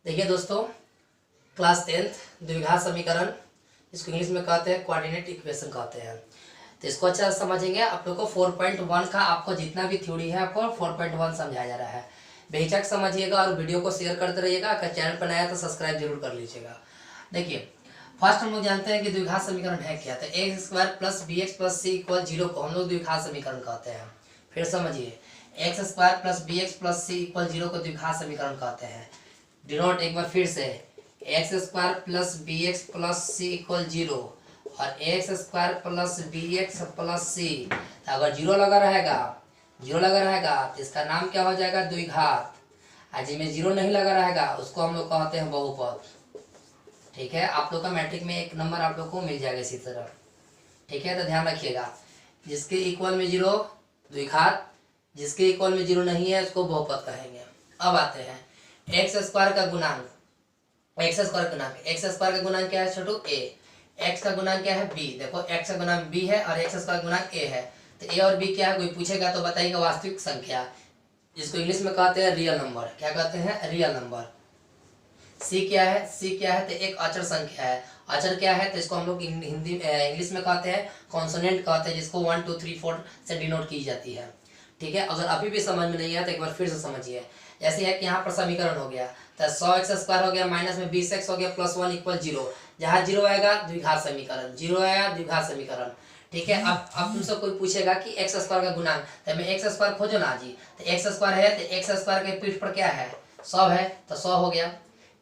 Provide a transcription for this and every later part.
देखिए दोस्तों, class 10th द्विघात समीकरण, इसको इंग्लिश में कहते हैं कोऑर्डिनेट इक्वेशन कहते हैं। तो इसको अच्छा से समझेंगे। आप लोग को 4.1 का आपको जितना भी थ्योरी है आपको 4.1 समझाया जा रहा है। बेहिचक समझिएगा और वीडियो को शेयर करते रहिएगा। अगर चैनल पर नया तो सब्सक्राइब जरूर कर लीजिएगा। देखिए, फर्स्ट हम लोग जानते हैं कि द्विघात समीकरण है क्या। तो x square plus b x plus c equal 0 को हम लोग द्विघात समीकरण कहते हैं। फिर समझिए, x square plus b x plus c equal 0 को द्विघात समीकरण कहते हैं। डिनोट एक बार फिर से, x square plus b x plus c equal 0 और x square plus b x plus c. अगर जीरो लगा रहेगा तो इसका नाम क्या हो जाएगा? द्विघात। और जिसमें जीरो नहीं लगा रहेगा उसको हम लोग कहते हैं बहुपद। ठीक है, आप लोग का मैट्रिक में एक नंबर आप लोग को मिल जाएगा इसी तरह। ठीक है, तो ध्यान रखिएगा, जिसके इक्वल में जीरो द्विघात, जिसके इक्वल में जीरो नहीं है उसको बहुपद कहेंगे। अब आते हैं एक्स स्क्वायर का गुणांक। एक्स स्क्वायर का गुणांक क्या है छोटू? ए। एक्स का गुणांक क्या है? बी। देखो, एक्स का गुणांक बी है और एक्स स्क्वायर का गुणांक ए है। तो ए और बी क्या है? कोई पूछेगा तो बताइएगा वास्तविक संख्या, जिसको इंग्लिश में कहते हैं रियल नंबर। क्या कहते हैं? Real number. सी क्या है? तो एक अचर संख्या है। अचर क्या है? तो इसको हम लोग हिंदी इंग्लिश में कहते हैं कॉन्सोनेंट कहते हैं, जिसको 1 2 3 4 से डिनोट की जाती है। ठीक है, अगर अभी भी समझ में नहीं आया तो एक बार फिर से समझिए। जैसे है कि यहाँ पर समीकरण हो गया, तो 100x स्क्वायर हो गया माइनस में 20x हो गया प्लस 1 इक्वल 0। जहाँ जीरो आएगा द्विघात समीकरण, जीरो आया द्विघात समीकरण। ठीक है, अब तुमसे कोई पूछेगा कि एक्स स्क्वायर का गुणांक, तो मैं एक्स स्क्वायर खोजो ना जी। तो एक्स स्क्वायर है तो एक्स स्क्वायर के पीठ पर क्या है? 100 है, तो 100 हो गया।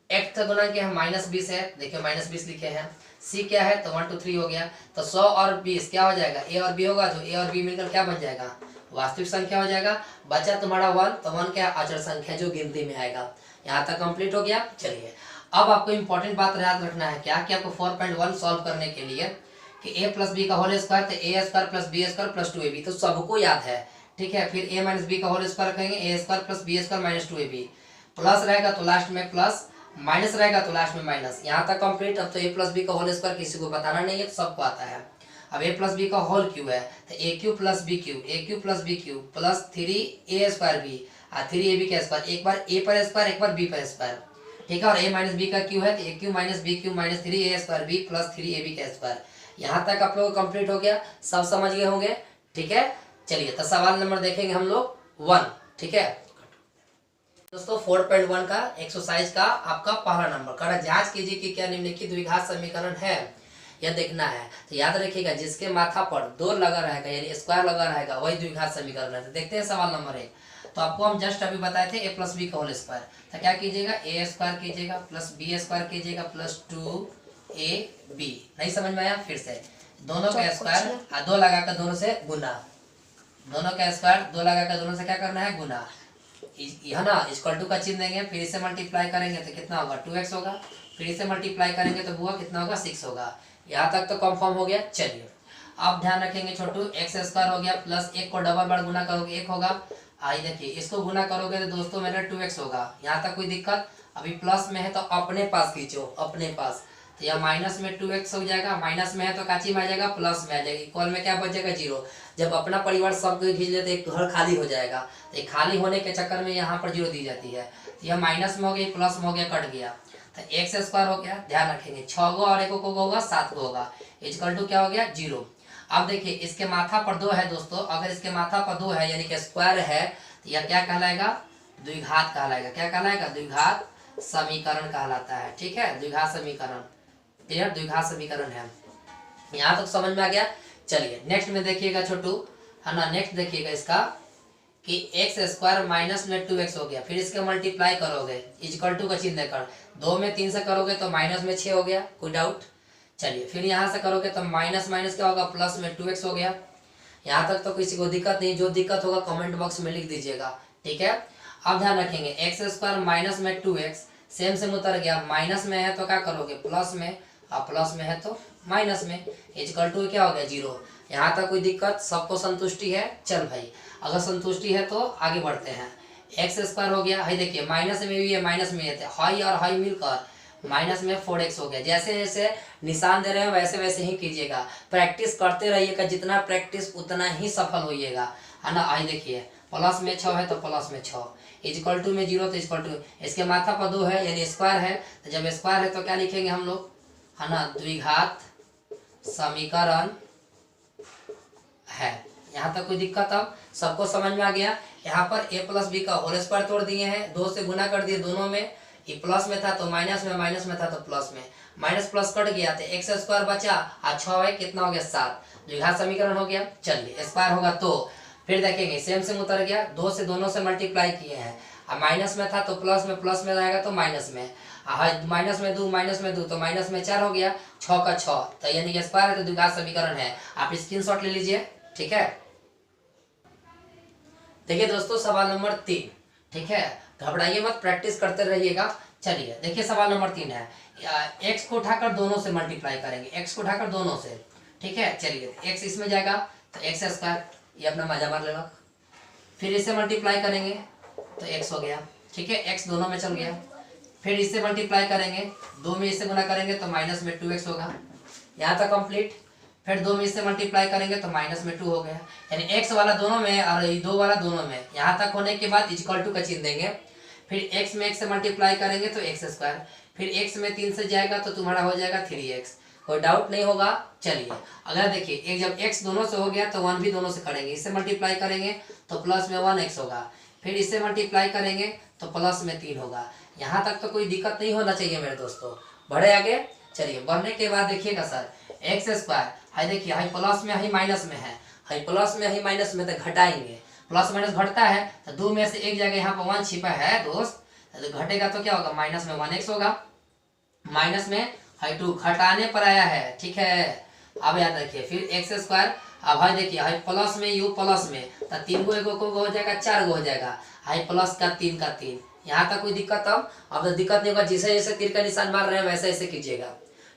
एक्स का गुणांक क्या है? -20 है, देखिए -20 लिखे हैं। सी क्या है? तो 1 2 3 हो गया। तो 100 और 20 क्या हो जाएगा? ए और बी होगा, जो ए और बी मिलकर क्या बन जाएगा? वास्तविक संख्या हो जाएगा। बचा तुम्हारा 1, तो 1 क्या? अचर संख्या जो गिनती में आएगा। यहाँ तक कंप्लीट हो गया। चलिए, अब आपको इंपॉर्टेंट बात याद रखना है क्या कि आपको 4.1 सॉल्व करने के लिए कि a प्लस बी का होल स्क्वायर, तो a square plus b square plus 2ab, तो सबको याद है। ठीक है, फिर a माइनस बी का होल स्क्वायर कहेंगे, a square plus b square minus 2ab। Plus रहेगा तो लास्ट में प्लस, माइनस रहेगा तो लास्ट में माइनस। यहाँ तक कंप्लीट। अब तो a प्लस बी का होल स्क्वायर किसी को बताना नहीं है, तो सबको आता है। अब a प्लस बी का होल क्यू है, तो a cube plus b cube plus 3a square b और 3ab का स्क्वायर। एक बार a पर स्क्वायर, एक बार b पर स्क्वायर। ठीक है, और a माइनस बी का क्यू है, तो a cube minus b cube minus 3a square b plus 3ab का स्क्वायर। यहाँ तक आप लोग कंप्लीट हो गया, सब समझ गए होंगे। ठीक है, चलिए तो सवाल नंबर देखेंगे हम लोग 1। ठीक है दोस्तों, 4.1 का एक्सरसाइज का आपका पहला नंबर कह रहा है, जांच कीजिए कि क्या निम्नलिखित द्विघात समीकरण है, यह देखना है। तो याद रखिएगा, जिसके माथा पर 2 लगा रहेगा यानी स्क्वायर लगा रहेगा वही द्विघात समीकरण है। तो देखते हैं सवाल नंबर 1। तो आपको हम जस्ट अभी बताए थे a प्लस बी का होल स्क्वायर। तो क्या कीजिएगा? ए स्क्वायर कीजिएगा प्लस बी स्क्वायर कीजिएगा प्लस 2ab। नहीं समझ में आया? फिर से दोनों का स्क्वायर 2 लगाकर दोनों से गुना, दोनों का स्क्वायर 2 लगाकर दोनों से क्या करना है? गुना। यह ना इक्वल टू का चिन्ह देंगे, फिर इसे मल्टीप्लाई करेंगे तो कितना होगा? 2x होगा। फिर इसे मल्टीप्लाई करेंगे तो हुआ कितना होगा? 6 होगा। यहाँ तक तो कंफर्म हो गया। चलिए, अब ध्यान रखेंगे छोटू, एक्स स्क्वायर हो गया प्लस 1 को डबल बार गुना करोगे 1 होगा। आई देखिए, इसको गुना करोगे तो दोस्तों मेरा 2x होगा। यहाँ तक कोई दिक्कत? अभी प्लस में है तो अपने पास खींचो, अपने पास। तो यह माइनस में 2x हो जाएगा, माइनस में है तो काची में आ जाएगा? प्लस में आ जाएगा। इक्वल में क्या बचेगा? 0। जब अपना परिवार सब खींच लेते एक घर खाली हो जाएगा, तो खाली होने के चक्कर में यहाँ पर 0 दी जाती है। तो यह माइनस में हो गया, प्लस में हो गया, कट गया। तो एक्स स्क्वायर हो गया। ध्यान रखेंगे 6 गो और 1 को होगा 7 गो होगा। इक्वल टू क्या हो गया? 0। अब देखिए, इसके माथा पर 2 है दोस्तों। अगर इसके माथा पर 2 है यानी कि स्क्वायर है, तो यह क्या कहलाएगा? द्विघात कहलाएगा। क्या कहलाएगा? द्विघात समीकरण कहलाता है। ठीक है, द्विघात समीकरण, क्लियर? द्विघात समीकरण है। यहाँ तक समझ में आ गया। चलिए नेक्स्ट में देखिएगा छोटू, है ना। नेक्स्ट देखिएगा इसका कि एक्स स्क्वायर माइनस में 2x हो गया, फिर इसके मल्टीप्लाई करोगे इक्वल टू का चिन्ह देकर, 2 में 3 से करोगे तो माइनस में 6 हो गया। कोई डाउट? चलिए, फिर यहाँ से करोगे तो माइनस माइनस क्या होगा? प्लस में 2x हो गया। यहाँ तक तो किसी को दिक्कत नहीं, जो दिक्कत होगा कमेंट बॉक्स में लिख दीजिएगा। ठीक है, अब ध्यान रखेंगे एक्स स्क्वायर माइनस में 2x सेम उतर गया। माइनस में है तो क्या करोगे? प्लस में, और प्लस में है तो माइनस में। इक्वल टू क्या हो गया? 0। यहाँ तक कोई दिक्कत? सबको संतुष्टि है? चल भाई, अगर संतुष्टि है तो आगे बढ़ते हैं। एक्स स्क्वायर हो गया। हाई देखिए, माइनस में भी है, माइनस में है, हाई और हाई मिलकर माइनस में 4x हो गया। जैसे जैसे निशान दे रहे हैं वैसे वैसे ही कीजिएगा, प्रैक्टिस करते रहिएगा। जितना प्रैक्टिस उतना ही सफल होइएगा, है ना। आई देखिए, प्लस में 6 है तो प्लस में 6, इज इक्वल टू में 0 तो इक्वल टू, इसके माथा पर 2 है यानी स्क्वायर है, तो जब स्क्वायर है तो क्या लिखेंगे हम लोग, है ना, द्विघात समीकरण है। यहाँ तक कोई दिक्कत अब सबको समझ में आ गया। यहाँ पर a प्लस बी का होल स्क्वायर तोड़ दिए हैं, 2 से गुना कर दिए दोनों में, ये प्लस में था तो माइनस में, माइनस में था तो प्लस में, माइनस प्लस कट गया तो एक्स स्क्वायर बचा और 6 है कितना हो गया 7, द्विघात समीकरण हो गया। चलिए स्क्वायर होगा तो फिर देखेंगे सेम सेम उतर गया, 2 से दोनों से मल्टीप्लाई किए हैं, अब माइनस में था तो प्लस में जाएगा तो माइनस में, माइनस में 2 तो माइनस में 4 हो गया, 6 का 6 तो यानी कि स्क्वायर है तो द्विघात समीकरण है। आप स्क्रीनशॉट ले लीजिए, ठीक है। देखिए दोस्तों सवाल नंबर 3, ठीक है, घबराइए मत, प्रैक्टिस करते रहिएगा। चलिए देखिए सवाल नंबर 3 है, x को उठाकर दोनों से मल्टीप्लाई करेंगे, x को उठाकर दोनों से, ठीक है। चलिए x इसमें जाएगा तो एक्स स्क्वायर, ये अपना मजा मार लेगा, फिर इसे मल्टीप्लाई करेंगे तो x हो गया, ठीक है, x दोनों में चल गया, फिर इससे मल्टीप्लाई करेंगे, 2 में इससे गुना करेंगे तो माइनस में 2x होगा, यहाँ तक कंप्लीट। फिर 2 में इससे मल्टीप्लाई करेंगे तो माइनस में 2 हो गया, यानी x वाला दोनों में और 2 वाला दोनों में, यहाँ तक होने के बाद इक्वल टू का चिन्ह देंगे, फिर x में x से मल्टीप्लाई करेंगे तो एक्स स्क्वायर, फिर x में 3 से जाएगा तो तुम्हारा हो जाएगा 3x, कोई डाउट नहीं होगा। चलिए अगला देखिए, एक जब x दोनों से हो गया तो 1 भी दोनों से करेंगे, इससे मल्टीप्लाई करेंगे तो प्लस में 1x होगा, फिर इससे मल्टीप्लाई करेंगे तो प्लस में 3 होगा। यहाँ तक तो कोई दिक्कत नहीं होना चाहिए मेरे दोस्तों, बढ़े आगे। चलिए बढ़ने के बाद देखिएगा सर एक्स स्क्वायर, हाई देखिए हाई प्लस में हाई माइनस में है, हाई प्लस में हाई माइनस में तो घटाएंगे, प्लस माइनस घटता है तो 2 में से एक जगह यहाँ पर 1 छिपा है दोस्त, तो घटेगा तो क्या होगा, माइनस में 1x होगा, माइनस में हाई 2 घटाने पर आया है, ठीक है। अब याद रखिए फिर एक्स स्क्वायर, अब हाई देखिए हाई प्लस में यू प्लस में तो 3 को 1 को हो जाएगा 4 को हो जाएगा, हाई प्लस का 3 का 3, यहाँ तक कोई दिक्कत। अब तो दिक्कत नहीं होगा, जिसे जैसे तीर का निशान मार रहे हैं वैसे ऐसे कीजिएगा,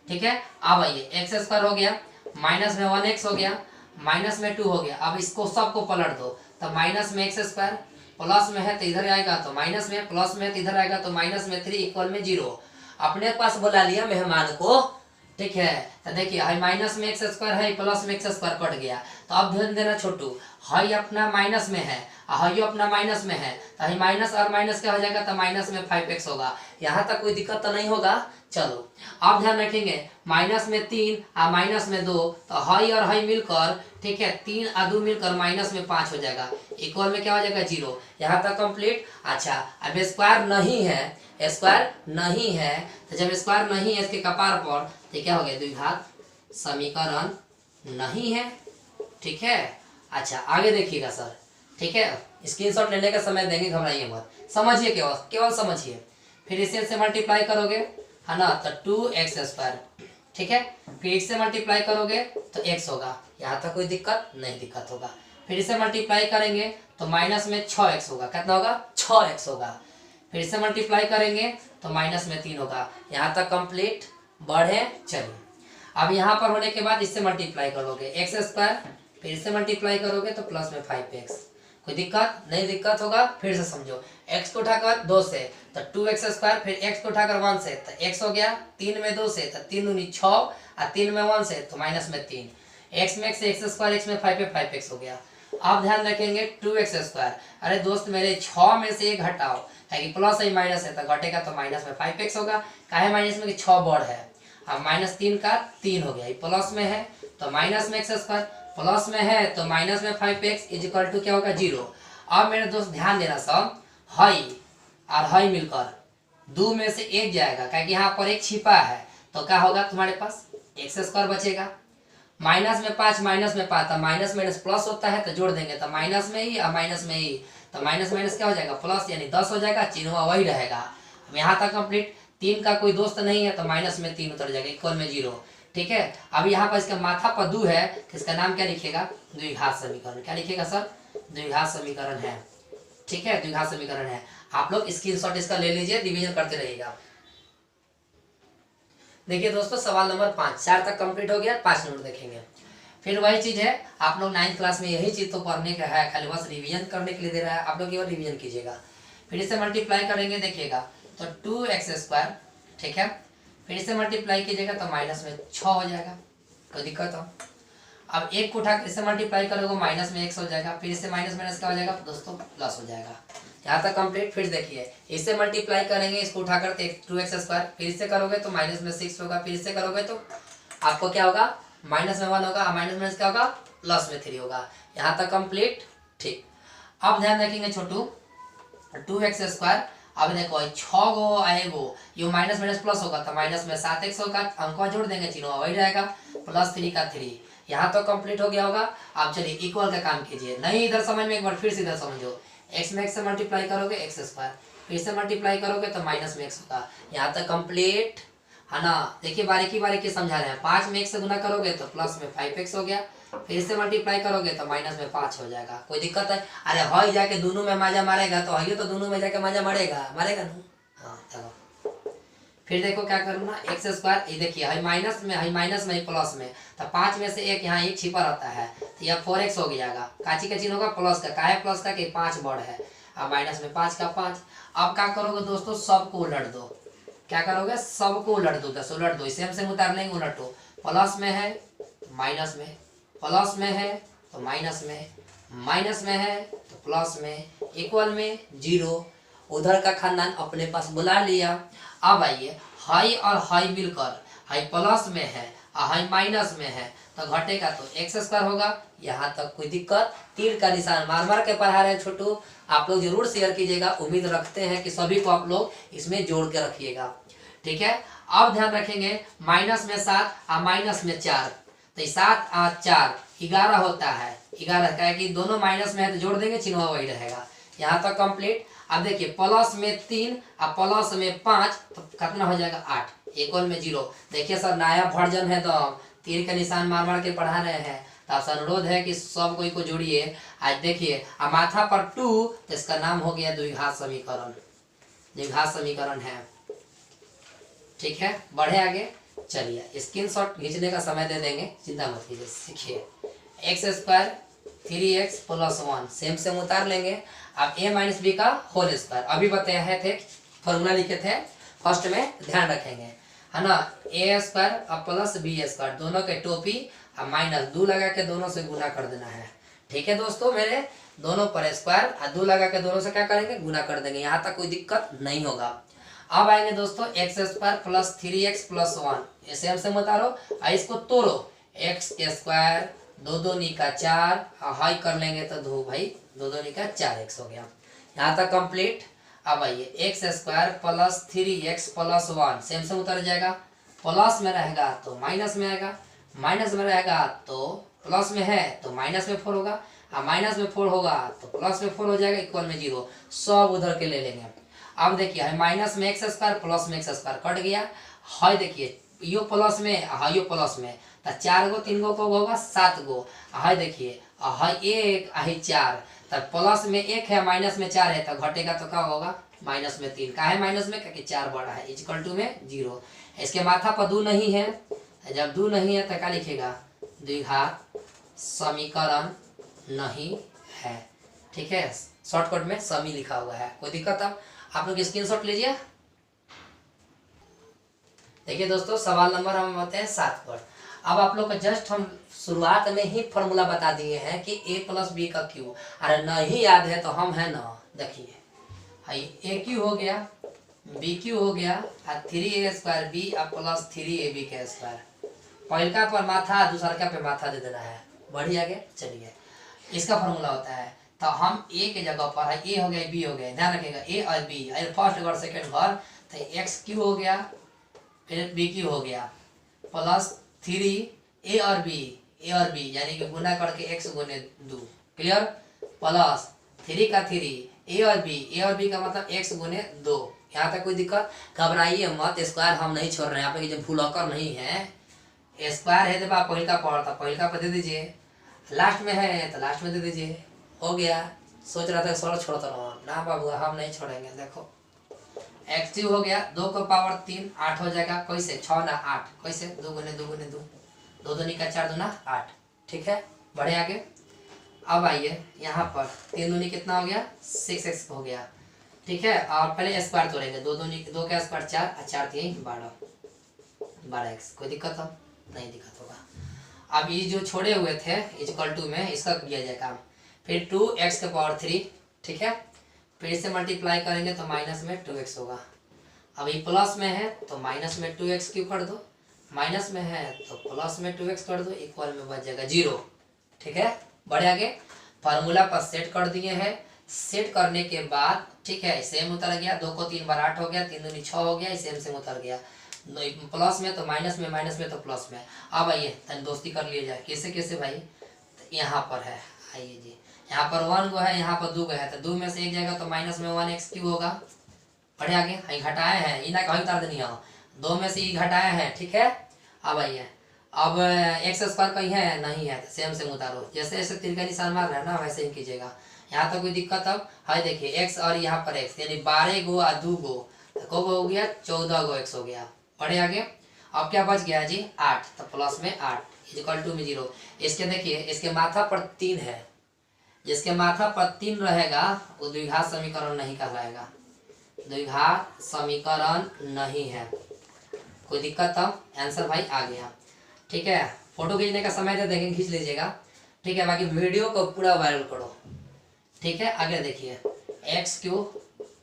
ठीक है। अब आइए एक्स स्क्वायर हो गया, माइनस में 1x हो गया, माइनस में 2 हो गया, अब इसको सबको पलट दो तो माइनस में एक्स स्क्वायर, प्लस में है तो इधर आएगा तो माइनस में, प्लस में है तो इधर आएगा तो माइनस में 3 इक्वल में 0, अपने पास बुला लिया मेहमान को, ठीक है। तो देखिए हाई माइनस में एक्स स्क्वायर है, प्लस में एक्स स्क्वायर कट गया, तो अब ध्यान देना छोटू, हाई अपना माइनस में है, हाई अपना माइनस में है, तो हाई माइनस और माइनस क्या हो जाएगा तो माइनस में 5x होगा, यहाँ तक कोई दिक्कत तो नहीं होगा। चलो आप ध्यान रखेंगे, माइनस में 3 और माइनस में 2 तो हाई और हाई मिलकर, ठीक है, 3 और 2 मिलकर माइनस में 5 हो जाएगा, इक्वल में क्या हो जाएगा 0, यहाँ तक कंप्लीट। अच्छा अब स्क्वायर नहीं है, स्क्वायर नहीं है, तो जब स्क्वायर नहीं है इसके कपार पर तो क्या हो गया, द्विघात समीकरण नहीं है, ठीक है। अच्छा आगे देखिएगा सर, ठीक है, स्क्रीनशॉट लेने का समय देंगे, घबराइए मत, समझिए, केवल समझिए। फिर इसे मल्टीप्लाई करोगे है ना तो 2x स्क्वायर, ठीक है, फिर इससे मल्टीप्लाई करोगे तो x होगा, यहाँ तक कोई दिक्कत नहीं, दिक्कत होगा। फिर इसे मल्टीप्लाई करेंगे तो माइनस में 6x होगा, कितना होगा 6x होगा, फिर इसे मल्टीप्लाई करेंगे तो माइनस में 3 होगा, यहाँ तक कंप्लीट। बढ़े चलिए, अब यहाँ पर होने के बाद इससे मल्टीप्लाई करोगे एक्स स्क्वायर, फिर इससे मल्टीप्लाई करोगे तो प्लस में 5x, कोई दिक्कत नहीं, दिक्कत होगा। फिर से समझो, x को उठाकर 2 से तो 2x स्क्वायर, फिर x को उठाकर 1 से तो x हो गया, 3 में 2 से तो 3 दूनी 6 और 3 में 1 से तो माइनस में 3, x में x एक्स स्क्वायर, x में 5 पे 5x हो गया। अब ध्यान रखेंगे 2x स्क्वायर, अरे दोस्त मेरे 6 में से 1 घटाओ, है कि प्लस है माइनस है तो घटेगा तो माइनस में 5x होगा, काहे माइनस में कि 6 बड़ है, अब माइनस 3 का 3 हो गया, प्लस में है तो माइनस में x स्क्वायर, प्लस में है तो माइनस में 5x इज इक्वल टू क्या होगा 0। अब मेरे दोस्त ध्यान देना, सब हाई और हाई मिलकर 2 में से 1 जाएगा, क्योंकि यहाँ पर 1 छिपा है, तो क्या होगा तुम्हारे पास एक्स स्क्वायर बचेगा, माइनस में 5 माइनस में 5, माइनस माइनस प्लस होता है तो जोड़ देंगे तो माइनस में ही और माइनस में ही, तो माइनस माइनस क्या हो जाएगा प्लस, यानी 10 हो जाएगा, चिन्ह वही रहेगा। अब यहाँ तक कंप्लीट, 3 का कोई दोस्त नहीं है तो माइनस में 3 उतर जाएगा, इक्वल में 0, ठीक है। अब यहाँ पर इसका माथा पर 2 है, इसका नाम क्या लिखेगा, द्विघात समीकरण, क्या लिखेगा सर, द्विघात समीकरण है, ठीक है, द्विघात समीकरण है। आप लोग स्क्रीनशॉट इसका ले लीजिए, रिवीजन करते रहिएगा। देखिए दोस्तों सवाल नंबर 5, 4 तक कंप्लीट हो गया, 5 नंबर देखेंगे। फिर वही चीज है, आप लोग 9th क्लास में यही चीज तो पढ़ने का है, खाली बस रिवीजन करने के लिए दे रहा है, आप लोग केवल रिवीजन कीजिएगा। फिर इसे मल्टीप्लाई करेंगे, देखिएगा तो 2x स्क्वायर, ठीक है, फिर इसे मल्टीप्लाई कीजिएगा तो माइनस में 6 हो जाएगा, कोई दिक्कत हो। अब 1 को उठा इससे मल्टीप्लाई करोगे माइनस में x हो जाएगा, फिर इससे माइनस माइनस क्या हो जाएगा दोस्तों, प्लस हो जाएगा, यहाँ तक कंप्लीट। फिर देखिए इससे मल्टीप्लाई करेंगे, इसको उठाकर 2x², फिर इससे करोगे तो माइनस में 6 होगा, फिर इससे करोगे तो आपको क्या होगा, माइनस में 1 होगा, माइनस में क्या होगा, प्लस में 3 होगा। यहाँ तक कंप्लीट। ठीक, अब ध्यान रखेंगे छोटू, 2x², अब देखो 6 गो आएगो, ये माइनस माइनस प्लस होगा तो माइनस में 7x होगा, अंक जोड़ देंगे, चिन्ह वही रहेगा, प्लस 3 का 3। यहाँ तो कंप्लीट हो गया होगा। अब चलिए इक्वल का काम कीजिए, नहीं इधर समझ में, एक बार फिर से इधर समझो, x में x से मल्टीप्लाई करोगे x², फिर से मल्टीप्लाई करोगे तो माइनस में x होगा। यहाँ तक कंप्लीट है ना। देखिए बारीकी बारीकी समझा रहे हैं, 5 में x से गुना करोगे तो प्लस में 5x हो गया, फिर से मल्टीप्लाई करोगे तो माइनस में 5 हो जाएगा। कोई दिक्कत है? अरे हई जाके दोनों में माजा मारेगा तो हई तो दोनों में जाके माजा मारेगा ना। हाँ चलो फिर देखो क्या करना, x², ये देखिए हई माइनस में हई प्लस में, तो 5 में से एक यहाँ एक छिपा रहता है तो यह 4x हो जाएगा। काची का चिन्ह होगा प्लस का, काहे प्लस का कि 5 बड़ है, अब माइनस में 5 का 5। अब क्या करोगे दोस्तों, सबको उलट दो। क्या करोगे, सबको उलट दो, 10 उलट दो, सेम उतार लेंगे, उलटो। प्लस में है माइनस में, प्लस में है तो माइनस में, माइनस में है तो प्लस में, इक्वल में 0। उधर का खानदान अपने पास बुला लिया। अब आइए हाई और हाई मिलकर, हाई प्लस में है और हाई माइनस में है तो घटेगा तो x² होगा। यहाँ तक कोई दिक्कत? तीर का निशान मार मार के पढ़ा रहे हैं छोटू, आप लोग जरूर शेयर कीजिएगा, उम्मीद रखते हैं कि सभी को आप लोग इसमें जोड़ के रखिएगा। ठीक है, अब ध्यान रखेंगे, माइनस में 7 और माइनस में 4, तो 7 और 4 11 होता है। 11 का है कि दोनों माइनस में है तो जोड़ देंगे, चिन्ह वही रहेगा। यहाँ तक कंप्लीट। अब देखिए प्लस में 3 और प्लस में 5 तो कितना हो जाएगा, 8, इक्वल में 0। देखिए सर नया वर्जन है तो तीर का निशान मार मार के पढ़ा रहे हैं, तो आपसे अनुरोध है कि सब कोई को जोड़िए। आज देखिए माथा पर 2 तो इसका नाम हो गया द्विघात समीकरण, द्विघात समीकरण है। ठीक है, बढ़े आगे। चलिए स्क्रीनशॉट खींचने का समय दे देंगे, चिंता मत कीजिए। सीखिए x² 3x + 1 सेम उतार लेंगे। अब a - b का होल स्क्वायर, अभी बताया थे, फॉर्मूला लिखे थे फर्स्ट में, ध्यान रखेंगे है ना। a² प्लस b², दोनों के टोपी और माइनस 2 लगा के दोनों से गुना कर देना है। ठीक है दोस्तों मेरे, दोनों पर स्क्वायर और 2 लगा के दोनों से क्या करेंगे, गुना कर देंगे। यहाँ तक कोई दिक्कत नहीं होगा। अब आएंगे दोस्तों x² प्लस 3x + 1, ये सेम उतारो, इसको तोड़ो, x², 2 2 नी का 4, हाई कर लेंगे तो 2 भाई 2 2 नी का 4x हो गया। यहाँ तक कंप्लीट। अब आइए x² प्लस 3x + 1 सेम उतर जाएगा, प्लस में रहेगा तो माइनस में आएगा, माइनस में रहेगा तो प्लस में है तो माइनस में 4 होगा, और माइनस में 4 होगा तो प्लस में 4 हो जाएगा, इक्वल में 0। सब उधर के ले लेंगे। अब देखिए माइनस में x² प्लस में x² कट गया, हाई देखिए यो प्लस में हाइयो प्लस में, तो 4 गो 3 गो को होगा 7 गो, हाई देखिए हाई 1 हाई 4, तब प्लस में 1 है माइनस में 4 है तो घटेगा तो क्या होगा, माइनस में 3। का है माइनस में, क्योंकि 4 बड़ा है, इक्वल टू में 0। इसके माथा पर 2 नहीं है, जब 2 नहीं है तो क्या लिखेगा, द्विघात समीकरण नहीं है। ठीक है, शॉर्टकट में समी लिखा हुआ है, कोई दिक्कत? अब आप लोग स्क्रीनशॉट लीजिए। देखिए दोस्तों सवाल नंबर हम बताते हैं 7 पर। अब आप लोग को जस्ट हम शुरुआत में ही फॉर्मूला बता दिए हैं कि a + b का क्यू, अरे नहीं याद है तो हम है ना, देखिए a क्यू हो गया, b क्यू हो गया, और 3a² b प्लस 3ab का स्क्वायर। पहलका पर माथा, दूसरका पे माथा दे देना है। बढ़ी आगे चलिए, इसका फॉर्मूला होता है, तो हम a के जगह पर है a हो गया b हो गया, ध्यान रखिएगा a और b, फर्स्ट घर सेकेंड घर, तो x क्यू हो गया, फिर बी क्यू हो गया, प्लस 3 a और b यानी कि गुना करके x गुने 2, क्लियर, प्लस 3 का 3 a और b का मतलब x गुने 2। यहाँ तक कोई दिक्कत? घबराइए मत, स्क्वायर हम नहीं छोड़ रहे हैं, आप लोग जब भूलकर नहीं है, स्क्वायर है जब आप पहिल का पढ़ता पहिल का पर दे दीजिए, लास्ट में है तो लास्ट में दे दीजिए, हो गया। सोच रहा था सर छोड़ता रहो, ना बाबू हम नहीं छोड़ेंगे। देखो x हो गया, 2 का पावर 3 8 हो जाएगा, कैसे 6 ना 8, कैसे 2 गुने 2 गुने 2, 2 2 का 4 2 8। ठीक है, बढ़े आगे। अब आइए यहाँ पर 3 दूनी कितना हो गया, 6x हो गया। ठीक है, और पहले स्क्वायर तोड़ेंगे, 2 का स्क्वायर 4 और 4 3 12x। कोई दिक्कत हो? नहीं दिक्कत होगा। अब ये जो छोड़े हुए थे इक्वल टू में, इसका किया जाए काम, फिर 2x के पावर 3, ठीक है, फिर से मल्टीप्लाई करेंगे तो माइनस में 2x होगा। अब ये प्लस में है तो माइनस में 2x क्यों कर दो, माइनस में है तो प्लस में 2x कर दो, इक्वल में बच जाएगा 0। ठीक है, बढ़े आगे। फार्मूला पर सेट कर दिए हैं। सेट करने के बाद ठीक है सेम उतर गया, 2 को 3 बार 8 हो गया, 3 दूनी 6 हो गया, सेम उतर गया। प्लस में तो माइनस में, माइनस में तो प्लस में। अब आइए तन दोस्ती कर लिया जाए, कैसे कैसे भाई। तो यहाँ पर है, आइए जी, यहाँ पर 1 गो है, यहाँ पर 2 गो है, तो 2 में से एक जाएगा तो माइनस में 1x क्यों होगा। बढ़े आगे, ये घटाए हैं, इना कहीं उतार देनी हो, 2 में से ये घटाए हैं। ठीक है, अब आइए, अब एक्स स्क्वायर कहीं है नहीं है, तो सेम उतारो, जैसे जैसे तीर का निशान मार रहा है ना वैसे ही कीजिएगा। यहाँ तक कोई दिक्कत। अब है देखिए एक्स और यहाँ पर एक्स, यानी 12 गो और 2 गो, तो को हो गया 14 गो एक्स हो गया। बढ़े आगे, अब क्या बच गया जी 8, तो प्लस में 8 इक्वल टू में 0। इसके देखिए इसके माथा पर 3 है, जिसके माथा पर 3 रहेगा वो द्विघात समीकरण नहीं कहलाएगा, द्विघात समीकरण नहीं है। कोई दिक्कत। अब आंसर भाई आ गया। ठीक है, फोटो खींचने का समय दे देंगे, खींच लीजिएगा। ठीक है, बाकी वीडियो को पूरा वायरल करो। ठीक है, आगे देखिए x cube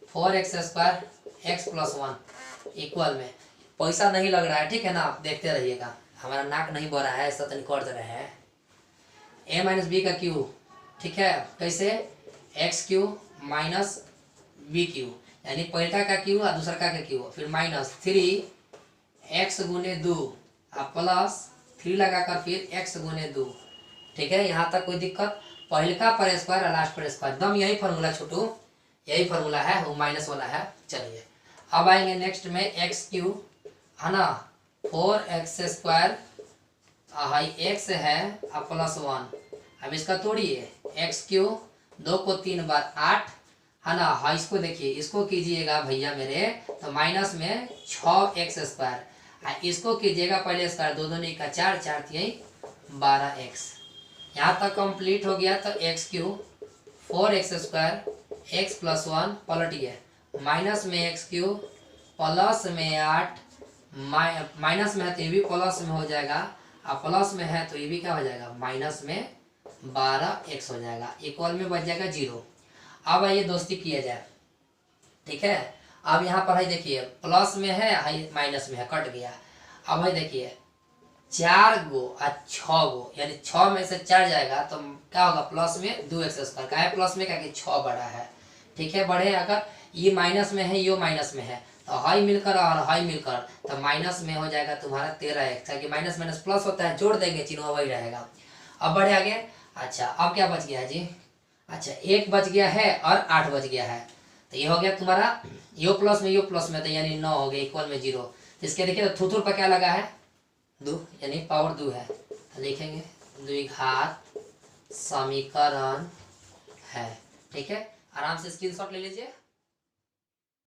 4x square x plus 1 equal में, पैसा नहीं लग रहा है। ठीक है ना, आप देखते रहिएगा, हमारा नाक नहीं बढ़ रहा है, ऐसा तो नहीं कर दे रहे हैं। a माइनस बी का क्यूब, ठीक है, कैसे x cube minus b cube, यानी पहला का क्यूब और दूसरा का क्यूब, फिर माइनस 3x गुने 2 और प्लस 3 लगाकर फिर x गुने 2। ठीक है, यहाँ तक कोई दिक्कत। पहलका पर स्क्वायर और लास्ट पर स्क्वायर, एकदम यही फार्मूला छोटू, यही फार्मूला है, वो माइनस वाला है। चलिए अब आएंगे नेक्स्ट में एक्स क्यूब है ना, 4x स्क्वायर हाई x है और प्लस 1। अब इसका तोड़िए, एक्स क्यूब 2 को 3 बार 8 है ना, हाँ इसको देखिए, इसको कीजिएगा भैया मेरे तो माइनस में 6x स्क्वायर, इसको कीजिएगा पहले स्क्वायर, 2 दूनी का 4, 4 3 12x। यहाँ तक कंप्लीट हो गया। तो x cube 4x square x plus 1 पलटिए, माइनस में एक्स क्यूब प्लस में 8, माइनस में है तो ये भी प्लस में हो जाएगा, और प्लस में है तो ये भी क्या हो जाएगा माइनस में 12x हो जाएगा, इक्वल में बच जाएगा 0। अब आइए दोस्ती किया जाए। ठीक है, अब यहाँ पर है देखिए प्लस में है, हाई माइनस में है, कट गया। अब है देखिए 4 गो और 6 गो, यानी 6 में से 4 जाएगा तो क्या होगा प्लस में 2x स्क्वायर। क्या है प्लस में, क्या कि 6 बड़ा है। ठीक है, बढ़े अगर ये माइनस में है, ये माइनस में है, तो हाई मिलकर और हाई मिलकर तो माइनस में हो जाएगा तुम्हारा 13x, क्योंकि माइनस माइनस प्लस होता है, जोड़ देंगे चिन्ह वही रहेगा। अब बढ़े आगे। अच्छा अब क्या बच गया जी, अच्छा 1 बच गया है और 8 बच गया है, तो ये हो गया तुम्हारा यो प्लस में तो यानी 9 हो गया, इक्वल में 0। इसके देखिए तो थुथुर पर क्या लगा है 2, यानी पावर 2 है, तो लिखेंगे द्विघात समीकरण है। ठीक है, आराम से स्क्रीनशॉट ले लीजिए।